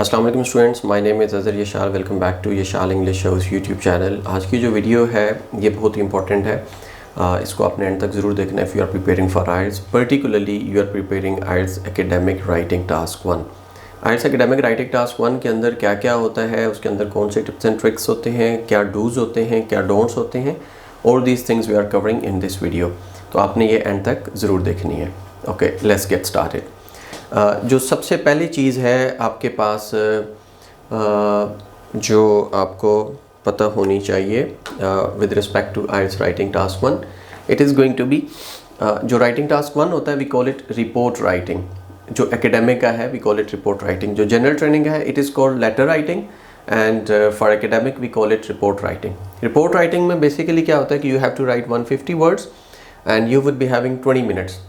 अस्सलाम वालेकुम students, my name is Azhar Yashal. Welcome back to Yashal English house YouTube channel. आज की जो वीडियो है ये बहुत ही इंपॉर्टेंट है, इसको आपने एंड तक ज़रूर देखना है। If you are preparing for IELTS, particularly you are preparing IELTS academic writing task 1। IELTS academic writing task 1 के अंदर क्या क्या होता है, उसके अंदर कौन से टिप्स एंड ट्रिक्स होते हैं, क्या डूज़ होते हैं, क्या डोंट्स होते हैं, और these things we are covering in this video. तो आपने ये एंड तक ज़रूर देखनी है। Okay, let's get started. जो सबसे पहली चीज़ है आपके पास, जो आपको पता होनी चाहिए with respect to IELTS writing task 1, it is going to be, जो राइटिंग टास्क 1 होता है we call it report writing. जो एकेडमिक का है we call it report writing. जो जनरल ट्रेनिंग है it is called letter writing, and for academic we call it report writing. Report writing में basically क्या होता है कि you have to write 150 words and you would be having 20 minutes.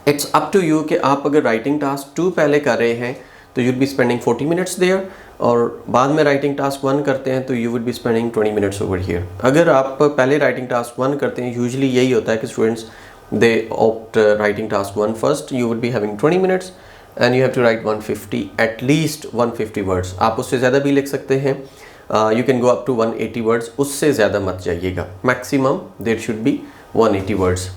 It's up to you कि आप अगर writing task 2 पहले कर रहे हैं तो you would be spending 40 minutes there, और बाद में राइटिंग टास्क 1 करते हैं तो you would be spending 20 minutes over here. अगर आप पहले राइटिंग टास्क 1 करते हैं, यूजुअली यही होता है कि students they opt writing task 1 first, you would be having 20 minutes and you have to write 150, at least 150 words. आप उससे ज़्यादा भी लिख सकते हैं, you can go up to 180 words, उससे ज़्यादा मत जाइएगा। Maximum there should be 180 words.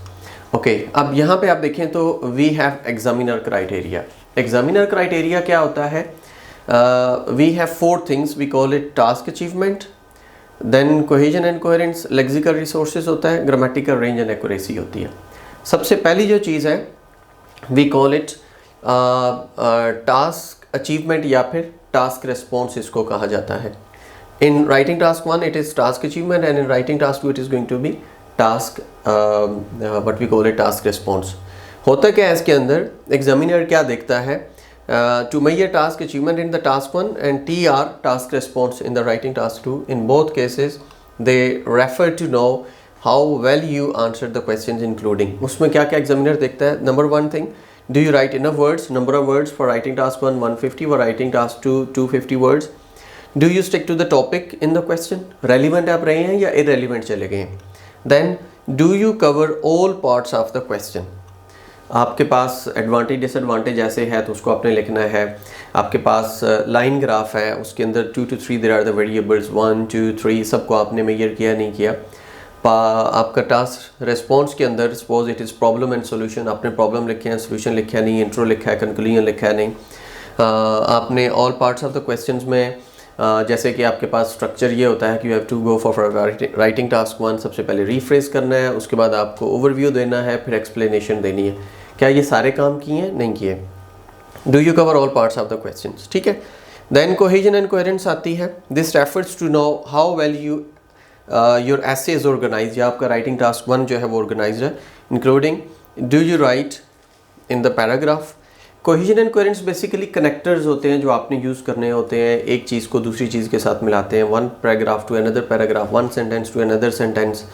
Okay, अब यहाँ पे आप देखें तो we have examiner criteria. Examiner criteria क्या होता है? We have 4 things, we call it task achievement, then cohesion and coherence, lexical resources होता है, ग्रामेटिकल रेंज एंड एक्यूरेसी होती है। सबसे पहली जो चीज़ है we call it task achievement या फिर टास्क रिस्पॉन्स इसको कहा जाता है। In writing task 1 it is task achievement and in writing task 2 it is going to be task what we call it task response. होता क्या है इसके अंदर, एग्जामिनर क्या देखता है, to measure task achievement in the task 1 and TR task response in the writing task 2, in both cases they refer to know how well you answer the questions including. उसमें क्या क्या एग्जामिनर देखता है? Number 1 thing, do you write enough words, number of words for writing task 1 150, for writing task 2 250 words. Do you stick to the topic in the question, relevant आप रहे हैं या irrelevant चले गए हैं। Then do you cover all parts of the question. आपके पास advantage disadvantage ऐसे है तो उसको आपने लिखना है। आपके पास लाइन ग्राफ है, उसके अंदर 2 to 3 there are the variables, 1 2 3 सबको आपने मेजर किया नहीं किया। आपका टास्क रिस्पॉन्स के अंदर suppose it is problem and solution, आपने प्रॉब्लम लिखे हैं, सोल्यूशन लिखा नहीं, इंट्रो लिखा है, कंक्लूजन लिखा है नहीं। आपने all parts of the questions में जैसे कि आपके पास स्ट्रक्चर ये होता है कि you have to go for writing task 1, सबसे पहले रीफ्रेज करना है, उसके बाद आपको ओवरव्यू देना है, फिर एक्सप्लेनेशन देनी है। क्या ये सारे काम किए हैं? नहीं किए। Do you cover all parts of the questions, ठीक है। देन कोहेजन एंड कोहेरेंस आती है। This refers to know how well you your essay is organise, या आपका राइटिंग टास्क 1 जो है वो ऑर्गेनाइज है, including do you right in the paragraph. Cohesion and coherence basically connectors होते हैं जो आपने यूज़ करने होते हैं, एक चीज़ को दूसरी चीज़ के साथ मिलाते हैं, one paragraph to another paragraph, one sentence to another sentence,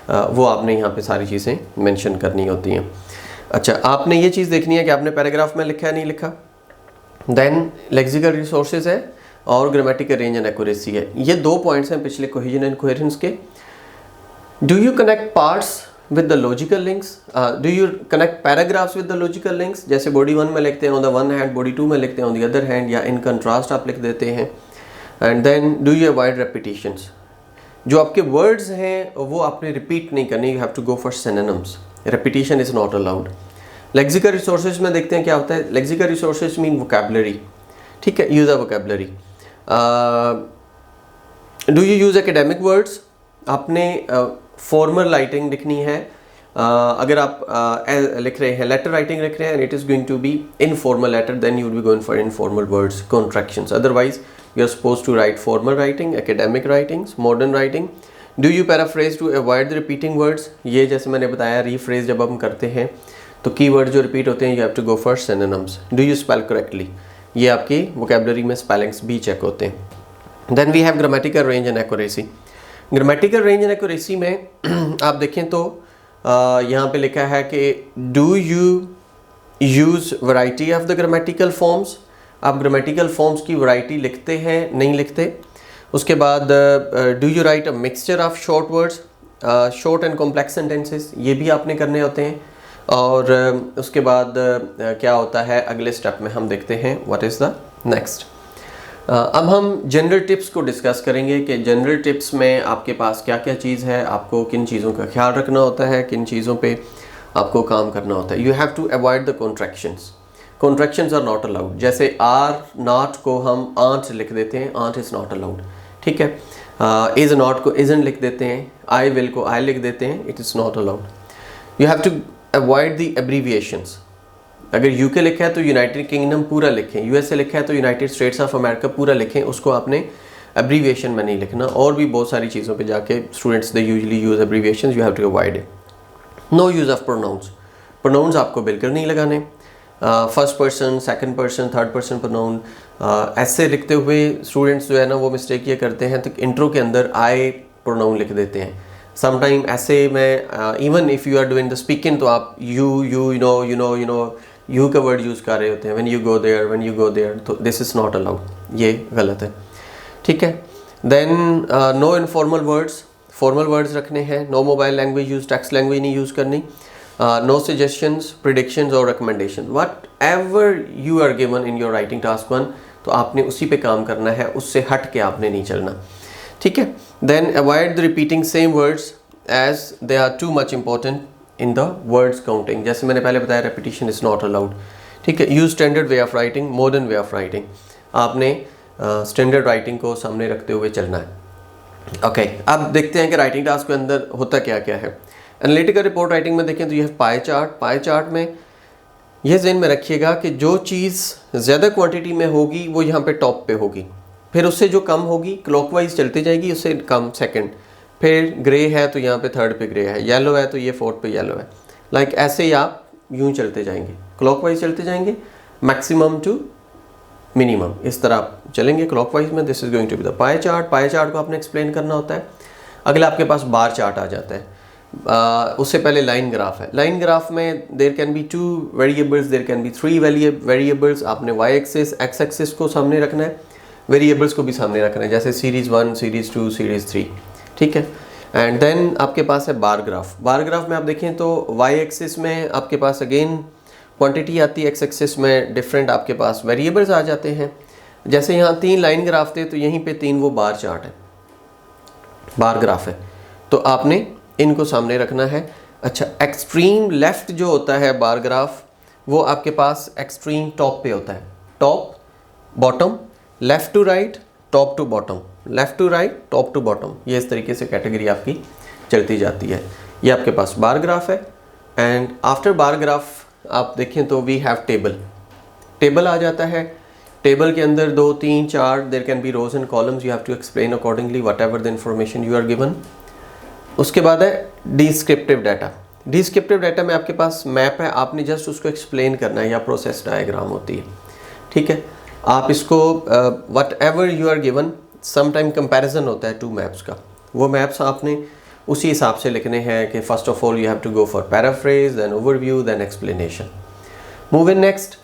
वो आपने यहाँ पे सारी चीज़ें मेंशन करनी होती हैं। अच्छा, आपने ये चीज़ देखनी है कि आपने पैराग्राफ में लिखा है नहीं लिखा। देन लेक्सिकल रिसोर्सेज है और ग्रामेटिकल रेंज एंड एक्यूरेसी है। ये 2 पॉइंट्स हैं पिछले कोहेजन एंड कोहेरेंस के। Do you connect parts with the logical links, do you connect paragraphs with the logical links, जैसे body 1 में लिखते हैं on the one hand, body 2 में लिखते हैं on the other hand, या in contrast आप लिख देते हैं। and then do you avoid repetitions, जो आपके words हैं वो आपने repeat नहीं करने, you have to go for synonyms, repetition is not allowed। lexical resources में देखते हैं क्या होता है, lexical resources mean vocabulary, ठीक है, use a vocabulary। do you use academic words, आपने फॉर्मल राइटिंग लिखनी है। अगर आप लिख रहे हैं लेटर राइटिंग लिख रहे हैं and it is going to be informal letter, then you will be going for informal words, contractions. Otherwise you are suppose to write formal writing, academic writings, modern writing. Do you paraphrase to avoid the repeating words, ये जैसे मैंने बताया rephrase जब हम करते हैं तो की वर्ड जो रिपीट होते हैं you have to go for synonyms. Do you spell correctly, ये आपकी वोकेबलरी में स्पेलिंग्स भी चेक होते हैं। Then we have grammatical range and accuracy. Grammatical range and accuracy में आप देखें तो यहाँ पे लिखा है कि do you use variety of the grammatical forms, आप ग्रामेटिकल फॉर्म्स की वैरायटी लिखते हैं नहीं लिखते। उसके बाद do you write a mixture of short words, short and complex sentences, ये भी आपने करने होते हैं। और उसके बाद क्या होता है अगले स्टेप में हम देखते हैं व्हाट इज़ द नेक्स्ट। अब हम जनरल टिप्स को डिस्कस करेंगे कि जनरल टिप्स में आपके पास क्या क्या चीज़ है, आपको किन चीज़ों का ख्याल रखना होता है, किन चीज़ों पे आपको काम करना होता है। You have to avoid the contractions. Contractions are not allowed. जैसे आर नॉट को हम आंट लिख देते हैं, आंट इज़ नॉट अलाउड, ठीक है। इज़ नॉट को इज़न लिख देते हैं, आई विल को आई लिख देते हैं, it is not allowed. You have to avoid the abbreviations. अगर यूके लिखा है तो यूनाइटेड किंगडम पूरा लिखें, यूएसए लिखा है तो यूनाइटेड स्टेट्स ऑफ अमेरिका पूरा लिखें, उसको आपने एब्रीविएशन में नहीं लिखना। और भी बहुत सारी चीज़ों पे जाके students they usually use abbreviations, you have to avoid it. No use of pronouns. Pronouns आपको बिल्कुल नहीं लगाने। First person, second person, third person pronoun. ऐसे लिखते हुए स्टूडेंट्स जो है ना वो मिस्टेक ये करते हैं, तो इंट्रो के अंदर आई प्रोनाउन लिख देते हैं। समटाइम ऐसे में even if you are doing the speaking तो आप यू नो यू का वर्ड यूज़ कर रहे होते हैं, व्हेन यू गो देयर, तो दिस इज़ नॉट अलाउड, ये गलत है, ठीक है। Then no informal words. Formal words रखने हैं। No mobile language use, text language नहीं यूज़ करनी। नो सजेशंस, प्रिडिक्शंस और recommendation. Whatever you are given in your writing task 1 तो आपने उसी पे काम करना है, उससे हट के आपने नहीं चलना, ठीक है। Then avoid the repeating same words as they are too much important in the words counting. जैसे मैंने पहले बताया, रेपिटेशन इज़ नॉट अलाउड, ठीक है। Use standard way of writing, modern way of writing. आपने स्टैंडर्ड राइटिंग को सामने रखते हुए चलना है। ओके, अब देखते हैं कि राइटिंग टास्क के अंदर होता क्या क्या है। एनालिटिकल रिपोर्ट राइटिंग में देखें तो ये है पाई चार्ट। पाई चार्ट में ये ज़हन में रखिएगा कि जो चीज़ ज़्यादा क्वांटिटी में होगी वो यहाँ पे टॉप पे होगी, फिर उससे जो कम होगी क्लॉकवाइज चलती जाएगी, उससे कम सेकंड, फिर ग्रे है तो यहाँ पे थर्ड पे ग्रे है, येलो है तो ये फोर्थ पे येलो है। लाइक ऐसे ही आप यूँ चलते जाएंगे, क्लॉकवाइज चलते जाएंगे, मैक्सिमम टू मिनिमम, इस तरह आप चलेंगे क्लॉकवाइज में। This is going to be the pie chart. Pie chart को आपने एक्सप्लेन करना होता है। अगला आपके पास बार चार्ट आ जाता है। उससे पहले लाइन ग्राफ है। लाइन ग्राफ में there can be 2 variables, there can be 3 variables. आपने वाई एक्सिस, एक्स एक्सिस को सामने रखना है, वेरिएबल्स को भी सामने रखना है, जैसे सीरीज़ 1, सीरीज़ 2, सीरीज़ 3, ठीक है। एंड देन आपके पास है बार ग्राफ। बार ग्राफ में आप देखें तो वाई एक्सिस में आपके पास अगेन क्वांटिटी आती है, एक्स एक्सिस में डिफरेंट आपके पास वेरिएबल्स आ जाते हैं। जैसे यहाँ 3 लाइन ग्राफ थे तो यहीं पे 3 वो बार चार्ट है, बार ग्राफ है, तो आपने इनको सामने रखना है। अच्छा, एक्सट्रीम लेफ्ट जो होता है बार ग्राफ, वो आपके पास एक्सट्रीम टॉप पे होता है। Top, bottom, left to right, top to bottom, left to right, top to bottom, ये इस तरीके से कैटेगरी आपकी चलती जाती है। ये आपके पास बार ग्राफ है। एंड आफ्टर बार ग्राफ आप देखें तो वी हैव टेबल। टेबल आ जाता है। टेबल के अंदर 2, 3, 4 there can be rows and columns, you have to explain accordingly whatever the information you are given. उसके बाद है डिस्क्रिप्टिव डाटा। डिस्क्रिप्टिव डाटा में आपके पास मैप है, आपने जस्ट उसको एक्सप्लेन करना है, या प्रोसेस डायग्राम होती है, ठीक है। आप इसको whatever you are given, sometime comparison होता है 2 मैप्स का, वो मैप्स आपने उसी हिसाब से लिखने हैं कि first of all you have to go for paraphrase, then overview, then explanation. Move in next.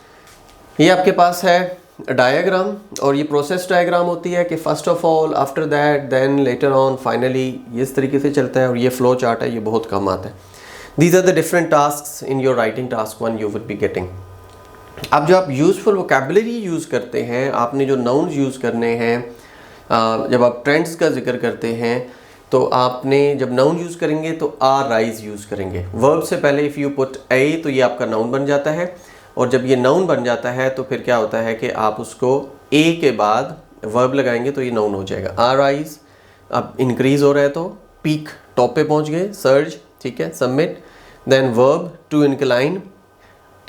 ये आपके पास है डायग्राम, और ये प्रोसेस डायग्राम होती है कि first of all, after that, then, later on, finally, इस तरीके से चलता है। और ये फ्लो चार्ट है, ये बहुत कम आता है। These are the different tasks in your writing task 1 you would be getting. अब जो आप यूज़फुल वोकैबुलरी यूज़ करते हैं, आपने जो नाउन्स यूज़ करने हैं, जब आप ट्रेंड्स का जिक्र करते हैं तो आपने जब नाउन यूज़ करेंगे तो आर राइज यूज़ करेंगे। वर्ब से पहले इफ़ यू पुट ए तो ये आपका नाउन बन जाता है, और जब ये नाउन बन जाता है तो फिर क्या होता है कि आप उसको ए के बाद वर्ब लगाएंगे तो ये नाउन हो जाएगा। आर राइज, अब इंक्रीज़ हो रहा है तो पीक, टॉप पे पहुंच गए, सर्ज, ठीक है, submit. Then verb to incline,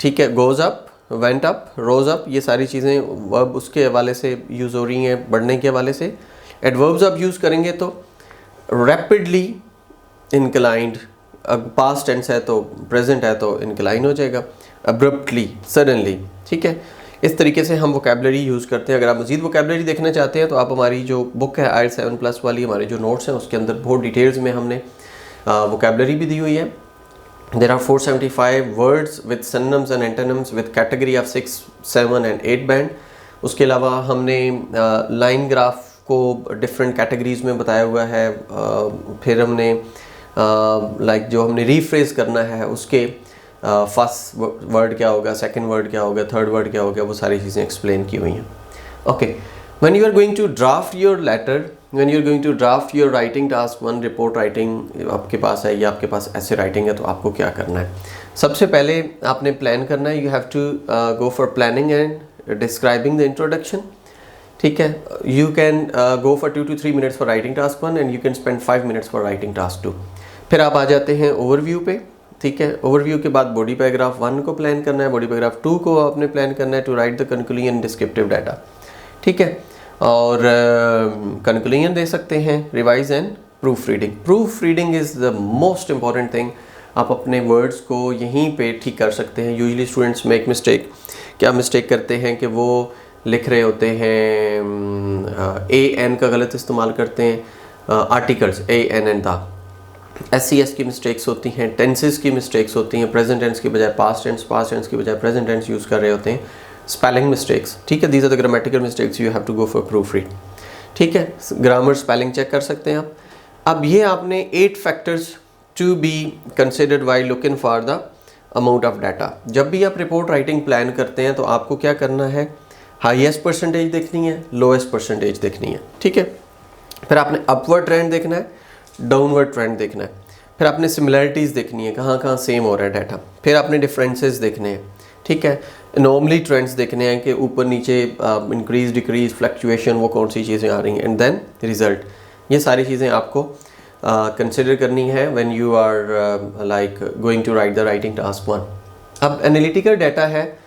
ठीक है, goes up, went up, rose up, ये सारी चीज़ें वर्ब उसके हवाले से यूज़ हो रही हैं, बढ़ने के हवाले से। एडवर्ब्स आप यूज़ करेंगे तो रैपिडली इंक्लाइंड, पास्ट टेंस है तो प्रेजेंट है तो इंक्लाइन हो जाएगा, अब्रप्टली, सडनली, ठीक है। इस तरीके से हम वोकैबुलरी यूज़ करते हैं। अगर आप मज़ीद वोकैबुलरी देखना चाहते हैं तो आप हमारी जो बुक है IELTS 7+ वाली, हमारे जो नोट्स हैं उसके अंदर बहुत डिटेल्स में हमने वोकैबुलरी भी दी हुई है। There are 475 words with synonyms and antonyms with category of 6, 7 and 8 band. उसके अलावा हमने लाइन ग्राफ को डिफरेंट कैटेगरीज में बताया हुआ है। फिर हमने जो हमने रीफ्रेज करना है उसके फर्स्ट वर्ड क्या होगा, सेकंड वर्ड क्या होगा, थर्ड वर्ड क्या होगा, वो सारी चीज़ें एक्सप्लेन की हुई हैं। Okay, When you are going to draft your letter, when you are going to draft your writing task 1 report writing आपके पास है या आपके पास ऐसे राइटिंग है, तो आपको क्या करना है? सबसे पहले आपने प्लान करना है. You have to go for planning and describing the introduction. ठीक है, you can go for 2 to 3 minutes for writing task 1 and you can spend 5 minutes for writing task 2. फिर आप आ जाते हैं ओवरव्यू पे. ठीक है, ओवरव्यू के बाद बॉडी पैराग्राफ 1 को प्लान करना है, बॉडी पैराग्राफ 2 को आपने प्लान करना है to write the conclusion descriptive data. ठीक है, और कंक्लूजन दे सकते हैं, revise and proof reading. Proof reading is the most important thing. आप अपने वर्ड्स को यहीं पे ठीक कर सकते हैं. Usually students make mistake. क्या मिस्टेक करते हैं कि वो लिख रहे होते हैं ए एन का गलत इस्तेमाल करते हैं, आर्टिकल्स ए एन एन था. SES की मिस्टेक्स होती हैं, टेंसेस की मिस्टेक्स होती हैं, प्रेजेंट टेंस की बजाय पास्ट टेंस की बजाय प्रेजेंट टेंस यूज़ कर रहे होते हैं, स्पेलिंग मिस्टेक्स. ठीक है, these are the grammatical mistakes, you have to go for proof read. ठीक है, ग्रामर स्पेलिंग चेक कर सकते हैं आप. अब ये आपने 8 factors to be considered while looking for the amount of data. जब भी आप रिपोर्ट राइटिंग प्लान करते हैं तो आपको क्या करना है? हाईएस्ट परसेंटेज देखनी है, लोएस्ट परसेंटेज देखनी है. ठीक है, फिर आपने अपवर्ड ट्रेंड देखना है, डाउनवर्ड ट्रेंड देखना है. फिर आपने सिमिलैरिटीज़ देखनी है, कहाँ कहाँ सेम हो रहा है डाटा. फिर आपने डिफरेंसेस देखने हैं. ठीक है, नॉर्मली ट्रेंड्स देखने हैं कि ऊपर नीचे इंक्रीज डिक्रीज फ्लक्चुएशन वो कौन सी चीज़ें आ रही हैं, एंड देन रिजल्ट. ये सारी चीज़ें आपको कंसिडर करनी है when you are like going to write the writing task 1. अब एनालिटिकल डाटा है,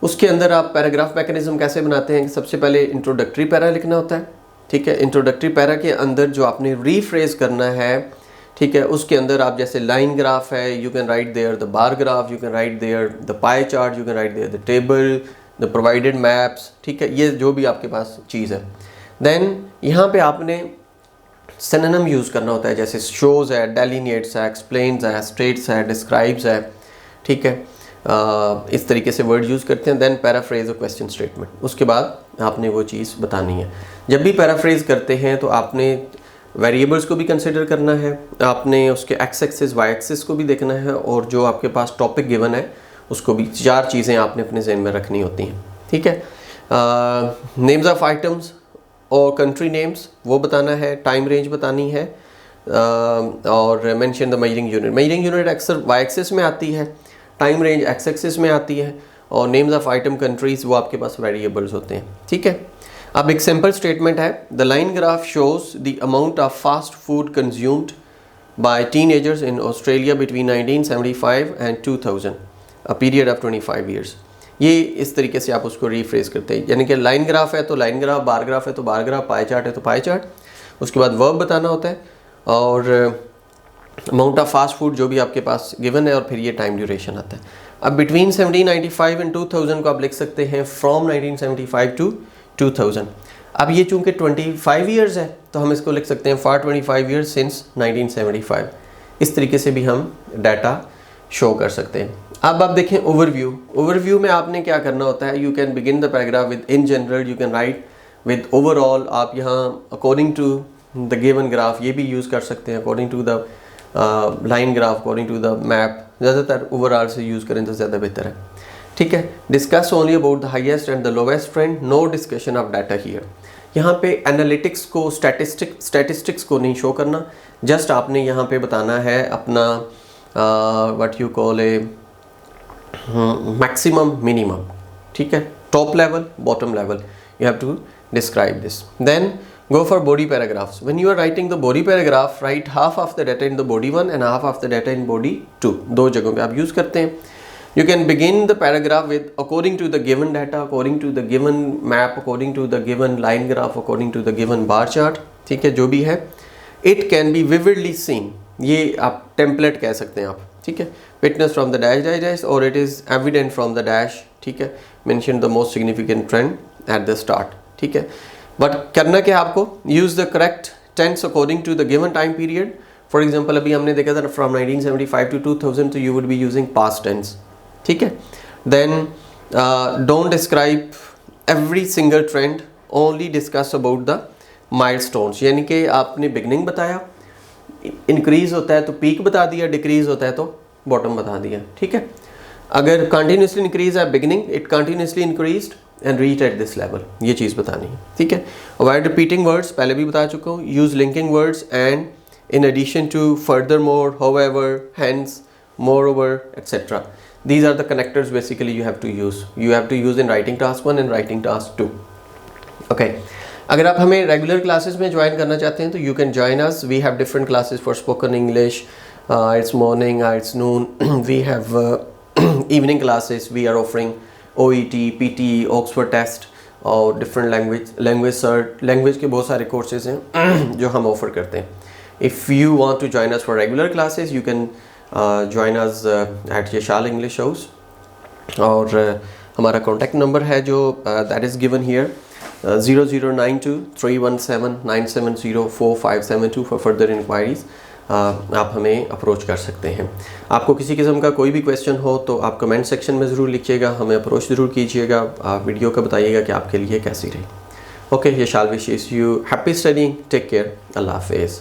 उसके अंदर आप पैराग्राफ मैकेनिज्म कैसे बनाते हैं? सबसे पहले इंट्रोडक्टरी पैरा लिखना होता है. ठीक है, इंट्रोडक्टरी पैरा के अंदर जो आपने रीफ्रेज करना है, ठीक है, उसके अंदर आप जैसे लाइन ग्राफ है, you can write there the bar graph, you can write there the pie chart, you can write there the table, the provided maps. ठीक है, ये जो भी आपके पास चीज़ है. देन यहाँ पे आपने सिनोनिम यूज़ करना होता है, जैसे शोज़ है, डेलिनेट्स है, एक्सप्लेन्स है, स्टेट्स है, डिस्क्राइब्स है. ठीक है, इस तरीके से वर्ड यूज़ करते हैं. देन पैराफ्रेज और क्वेश्चन स्टेटमेंट, उसके बाद आपने वो चीज़ बतानी है. जब भी पैराफ्रेज करते हैं तो आपने वेरिएबल्स को भी कंसिडर करना है, आपने उसके एक्स एक्सिस वाई एक्सिस को भी देखना है, और जो आपके पास टॉपिक गिवन है उसको भी. 4 चीज़ें आपने अपने जहन में रखनी होती हैं. ठीक है, नेम्स ऑफ आइटम्स और कंट्री नेम्स वो बताना है, टाइम रेंज बतानी है, और mention the measuring unit. Measuring unit अक्सर वाई एक्सिस में आती है, टाइम रेंज एक्स एक्सिस में आती है, और नेम्स ऑफ आइटम कंट्रीज वो आपके पास वेरिएबल्स होते हैं. ठीक है, अब एक सिंपल स्टेटमेंट है. The line graph shows the amount of fast food consumed by teenagers in Australia between 1975 and 2000, a period of 25 years. ये इस तरीके से आप उसको रीफ्रेज करते हैं. यानी कि लाइन ग्राफ है तो लाइन ग्राफ, बार ग्राफ है तो बार ग्राफ, पाई चार्ट है तो पाई चार्ट. उसके बाद वर्ब बताना होता है, और अमाउंट ऑफ फास्ट फूड जो भी आपके पास गिवन है, और फिर ये टाइम ड्यूरेशन आता है. अब बिटवीन 1795 एंड 2000 को आप लिख सकते हैं फ्रॉम 1975 टू 2000. अब ये चूंकि 25 ईयर्स है तो हम इसको लिख सकते हैं फॉर 25 ईयर्स सिंस 1975. इस तरीके से भी हम डाटा शो कर सकते हैं. अब आप देखें ओवरव्यू. ओवरव्यू में आपने क्या करना होता है? You can begin the paragraph with in general, you can write with overall. आप यहाँ according to the given graph ये भी यूज़ कर सकते हैं, according to the line graph, according to the map. ज़्यादातर ओवरऑल से यूज़ करें तो ज़्यादा बेहतर है. ठीक है, discuss only about the highest and the lowest trend, no discussion of data here. यहाँ पे एनालिटिक्स को, स्टैटिस्टिक्स को नहीं शो करना, जस्ट आपने यहाँ पे बताना है अपना what you call a maximum minimum. ठीक है, top level, bottom level, you have to describe this. Then go for body paragraphs. When you are writing the body paragraph, write half of the data in the body 1 and half of the data in body 2. 2 जगहों पे आप use करते हैं. You can begin the paragraph with according to the given data, according to the given map, according to the given line graph, according to the given bar chart. ठीक है, जो भी है. It can be vividly seen. ये आप template कह सकते हैं आप. ठीक है, witness from the dash dash dash, or it is evident from the dash. ठीक है, mention the most significant trend at the start. ठीक है, बट करना क्या आपको? Use the correct tense according to the given time period. For example अभी हमने देखा था फ्रॉम 1975 टू 2000, तो you would be using past tense. ठीक है, then don't describe every single trend, only discuss about the milestones. यानी कि आपने बिगनिंग बताया, इंक्रीज होता है तो पीक बता दिया, डिक्रीज होता है तो बॉटम बता दिया. ठीक है, अगर कंटिन्यूसली इंक्रीज है beginning, it continuously increased, and reach at this level, ये चीज़ बतानी है, ठीक है। अवॉइड रिपीटिंग वर्ड्स, पहले भी बता चुका हूँ। Use linking words and in addition to, furthermore, however, hence, moreover, etc. These are the connectors basically you have to use. You have to use in writing task 1 and writing task 2. Okay. अगर आप हमें regular classes में join करना चाहते हैं तो you can join us. We have different classes for spoken English. It's morning, it's noon. We have evening classes. We are offering OET, PTE, Oxford test और different language के बहुत सारे courses हैं जो हम ऑफ़र करते हैं. If you want to join us for regular classes, you can join us at Yashal English House. और हमारा कॉन्टैक्ट नंबर है जो that is given here, 0092-317-970-4572 for further inquiries. आप हमें अप्रोच कर सकते हैं. आपको किसी किस्म का कोई भी क्वेश्चन हो तो आप कमेंट सेक्शन में ज़रूर लिखिएगा, हमें अप्रोच ज़रूर कीजिएगा. आप वीडियो का बताइएगा कि आपके लिए कैसी रही. Okay, Yashal wishes you happy studying. Take care. अल्लाह हाफिज़.